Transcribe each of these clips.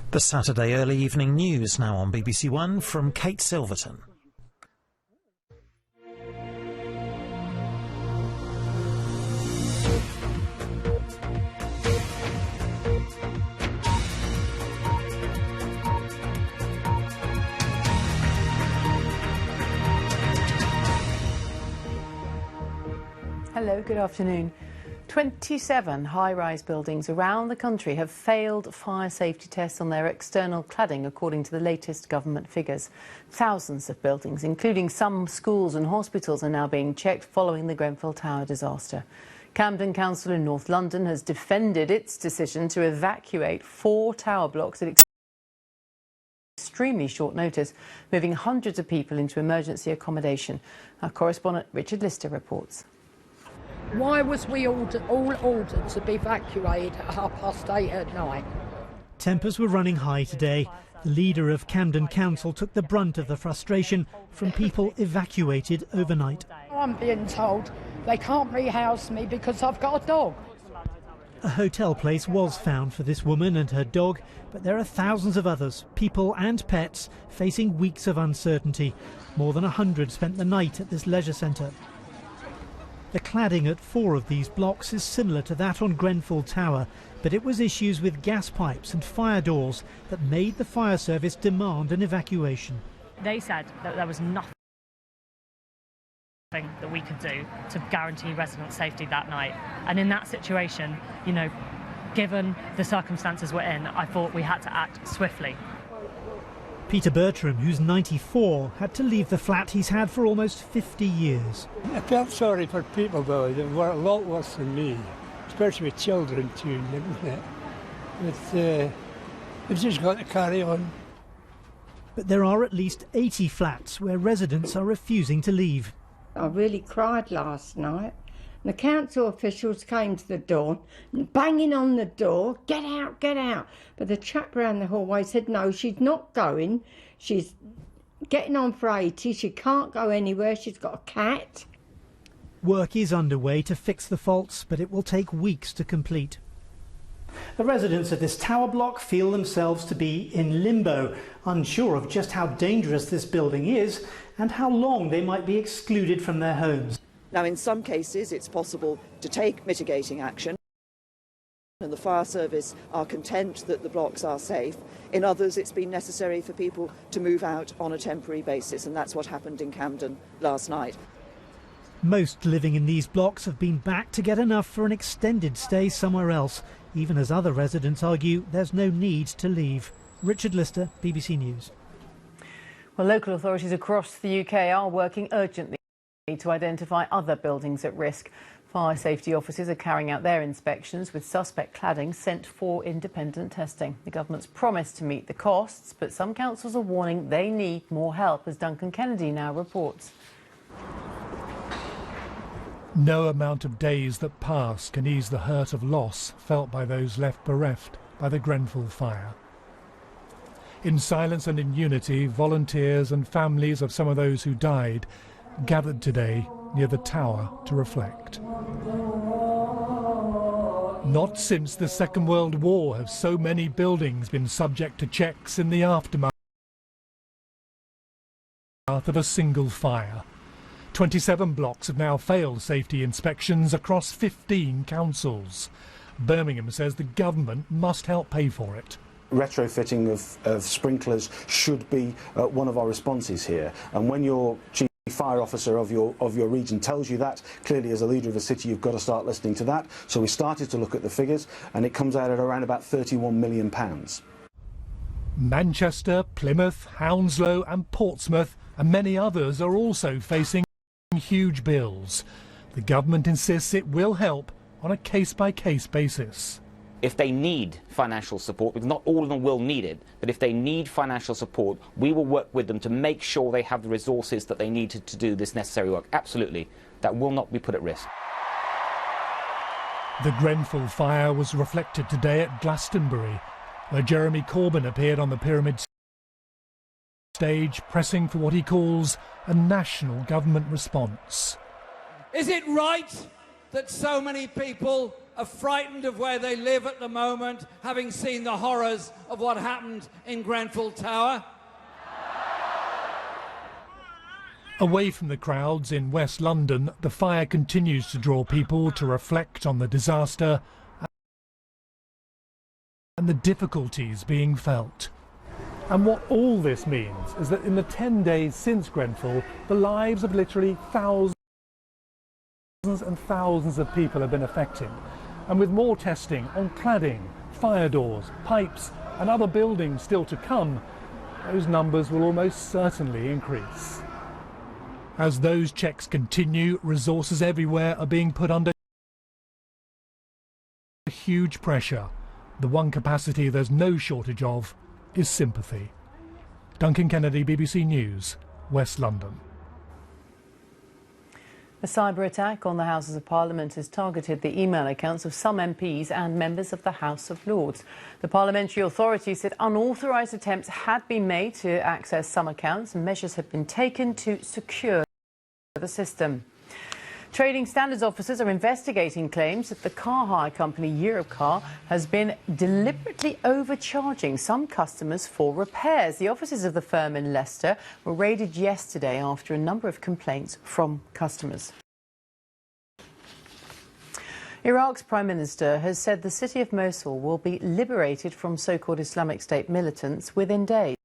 The Saturday early evening news now on BBC One from Kate Silverton. Hello, good afternoon. 27 high-rise buildings around the country have failed fire safety tests on their external cladding, according to the latest government figures. Thousands of buildings, including some schools and hospitals, are now being checked following the Grenfell Tower disaster. Camden Council in North London has defended its decision to evacuate 4 tower blocks at extremely short notice, moving hundreds of people into emergency accommodation. Our correspondent Richard Lister reports. Why was we all ordered to be evacuated at 8:30 at night? Tempers were running high today. The leader of Camden Council took the brunt of the frustration from people evacuated overnight. I'm being told they can't rehouse me because I've got a dog. A hotel place was found for this woman and her dog, but there are thousands of others, people and pets, facing weeks of uncertainty. More than 100 spent the night at this leisure centre. The cladding at 4 of these blocks is similar to that on Grenfell Tower, but it was issues with gas pipes and fire doors that made the fire service demand an evacuation. They said that there was nothing that we could do to guarantee resident safety that night. And in that situation, you know, given the circumstances we're in, I thought we had to act swiftly. Peter Bertram, who's 94, had to leave the flat he's had for almost 50 years. I felt sorry for people, though, that were a lot worse than me, especially with children too, isn't it? But we've just got to carry on. But there are at least 80 flats where residents are refusing to leave. I really cried last night. The council officials came to the door, banging on the door, get out, get out. But the chap round the hallway said, no, she's not going. She's getting on for 80, she can't go anywhere, she's got a cat. Work is underway to fix the faults, but it will take weeks to complete. The residents of this tower block feel themselves to be in limbo, unsure of just how dangerous this building is and how long they might be excluded from their homes. Now, in some cases, it's possible to take mitigating action, and the fire service are content that the blocks are safe. In others, it's been necessary for people to move out on a temporary basis, and that's what happened in Camden last night. Most living in these blocks have been back to get enough for an extended stay somewhere else, even as other residents argue there's no need to leave. Richard Lister, BBC News. Well, local authorities across the UK are working urgently to identify other buildings at risk. Fire safety officers are carrying out their inspections with suspect cladding sent for independent testing. The government's promised to meet the costs, but some councils are warning they need more help, as Duncan Kennedy now reports. No amount of days that pass can ease the hurt of loss felt by those left bereft by the Grenfell fire. In silence and in unity, volunteers and families of some of those who died gathered today near the tower to reflect. Not since the Second World War have so many buildings been subject to checks in the aftermath of a single fire. 27 blocks have now failed safety inspections across 15 councils. Birmingham says the government must help pay for it. Retrofitting of sprinklers should be one of our responses here, and when your chief fire officer of your region tells you that, clearly as a leader of a city you've got to start listening to that. So we started to look at the figures, and it comes out at around about £31 million. Manchester, Plymouth, Hounslow and Portsmouth and many others are also facing huge bills. The government insists it will help on a case-by-case basis. If they need financial support, because not all of them will need it, but if they need financial support, we will work with them to make sure they have the resources that they need to do this necessary work. Absolutely. That will not be put at risk. The Grenfell fire was reflected today at Glastonbury, where Jeremy Corbyn appeared on the Pyramid stage, pressing for what he calls a national government response. Is it right that so many people are frightened of where they live at the moment, having seen the horrors of what happened in Grenfell Tower? Away from the crowds in West London, the fire continues to draw people to reflect on the disaster and the difficulties being felt. And what all this means is that in the 10 days since Grenfell, the lives of literally thousands and thousands of people have been affected. And with more testing on cladding, fire doors, pipes and other buildings still to come, those numbers will almost certainly increase. As those checks continue, resources everywhere are being put under huge pressure. The one capacity there's no shortage of is sympathy. Duncan Kennedy, BBC News, West London. A cyber-attack on the Houses of Parliament has targeted the email accounts of some MPs and members of the House of Lords. The parliamentary authority said unauthorised attempts had been made to access some accounts and measures had been taken to secure the system. Trading standards officers are investigating claims that the car hire company Europcar has been deliberately overcharging some customers for repairs. The offices of the firm in Leicester were raided yesterday after a number of complaints from customers. Iraq's Prime Minister has said the city of Mosul will be liberated from so-called Islamic State militants within days.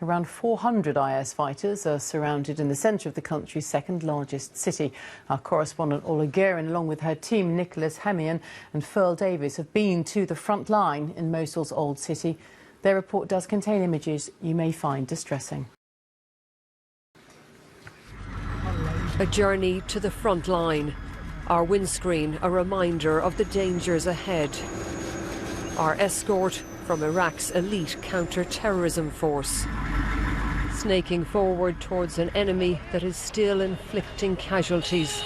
Around 400 IS fighters are surrounded in the centre of the country's second largest city. Our correspondent Ola Guerin, along with her team Nicholas Hamian and Ferl Davis, have been to the front line in Mosul's old city. Their report does contain images you may find distressing. A journey to the front line. Our windscreen a reminder of the dangers ahead. Our escort from Iraq's elite counter-terrorism force, snaking forward towards an enemy that is still inflicting casualties.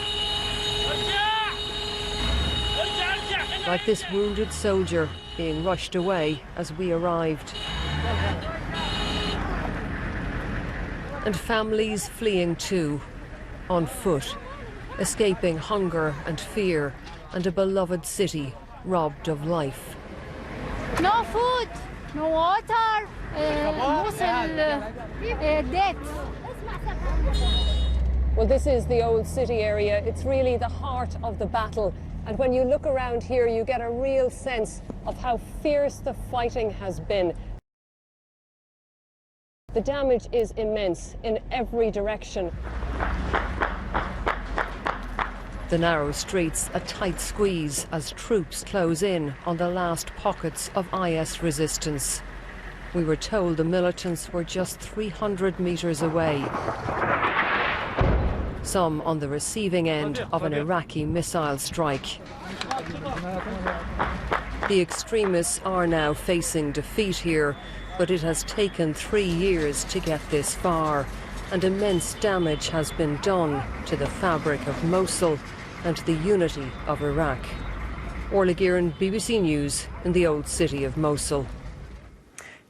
Like this wounded soldier being rushed away as we arrived. And families fleeing too, on foot, escaping hunger and fear and a beloved city robbed of life. No food, no water, Mosul death. Well, this is the old city area. It's really the heart of the battle. And when you look around here, you get a real sense of how fierce the fighting has been. The damage is immense in every direction. The narrow streets a tight squeeze as troops close in on the last pockets of IS resistance. We were told the militants were just 300 metres away. Some on the receiving end of an Iraqi missile strike. The extremists are now facing defeat here, but it has taken 3 years to get this far, and immense damage has been done to the fabric of Mosul and the unity of Iraq. Orla Guerin, BBC News, in the old city of Mosul.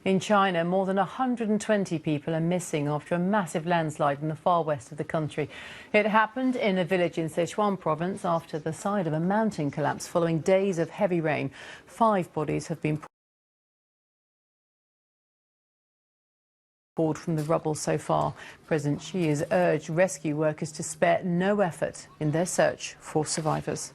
In China, more than 120 people are missing after a massive landslide in the far west of the country. It happened in a village in Sichuan province after the side of a mountain collapsed following days of heavy rain. 5 bodies have been pulled from the rubble so far. President Xi has urged rescue workers to spare no effort in their search for survivors.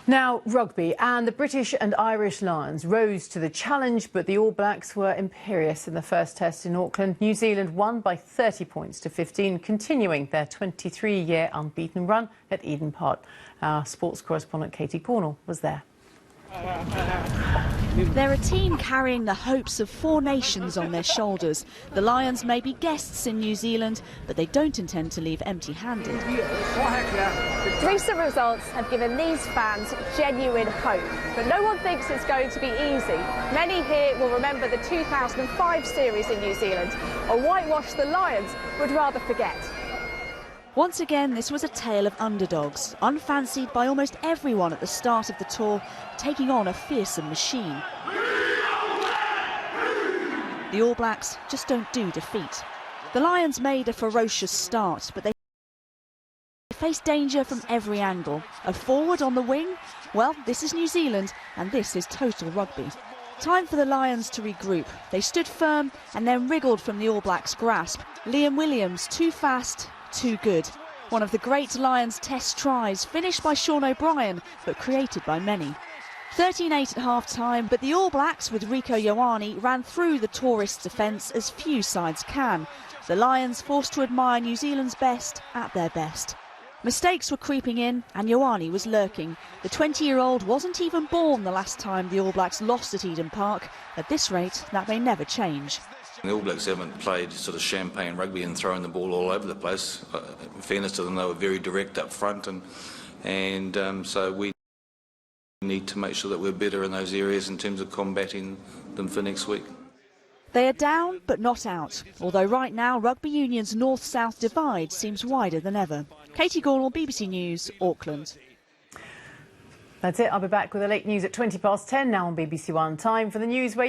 Now, rugby, and the British and Irish Lions rose to the challenge, but the All Blacks were imperious in the first test in Auckland. New Zealand won by 30 points to 15, continuing their 23-year unbeaten run at Eden Park. Our sports correspondent Katie Cornell was there. They're a team carrying the hopes of 4 nations on their shoulders. The Lions may be guests in New Zealand, but they don't intend to leave empty-handed. Recent results have given these fans genuine hope, but no one thinks it's going to be easy. Many here will remember the 2005 series in New Zealand, a whitewash the Lions would rather forget. Once again, this was a tale of underdogs, unfancied by almost everyone at the start of the tour, taking on a fearsome machine. The All Blacks just don't do defeat. The Lions made a ferocious start, but they face danger from every angle. A forward on the wing? Well, this is New Zealand, and this is total rugby. Time for the Lions to regroup. They stood firm and then wriggled from the All Blacks' grasp. Liam Williams, too fast, too good. One of the great Lions test tries, finished by Sean O'Brien, but created by many. 13-8 at half-time, but the All Blacks with Rieko Ioane ran through the tourist defence as few sides can. The Lions forced to admire New Zealand's best at their best. Mistakes were creeping in and Ioane was lurking. The 20-year-old wasn't even born the last time the All Blacks lost at Eden Park. At this rate, that may never change. The All Blacks haven't played sort of champagne rugby and throwing the ball all over the place. In fairness to them, they were very direct up front, and so we need to make sure that we're better in those areas in terms of combating them for next week. They are down but not out, although right now Rugby Union's north-south divide seems wider than ever. Katie Gall, BBC News, Auckland. That's it. I'll be back with the late news at 10:20 now on BBC One. Time for the news where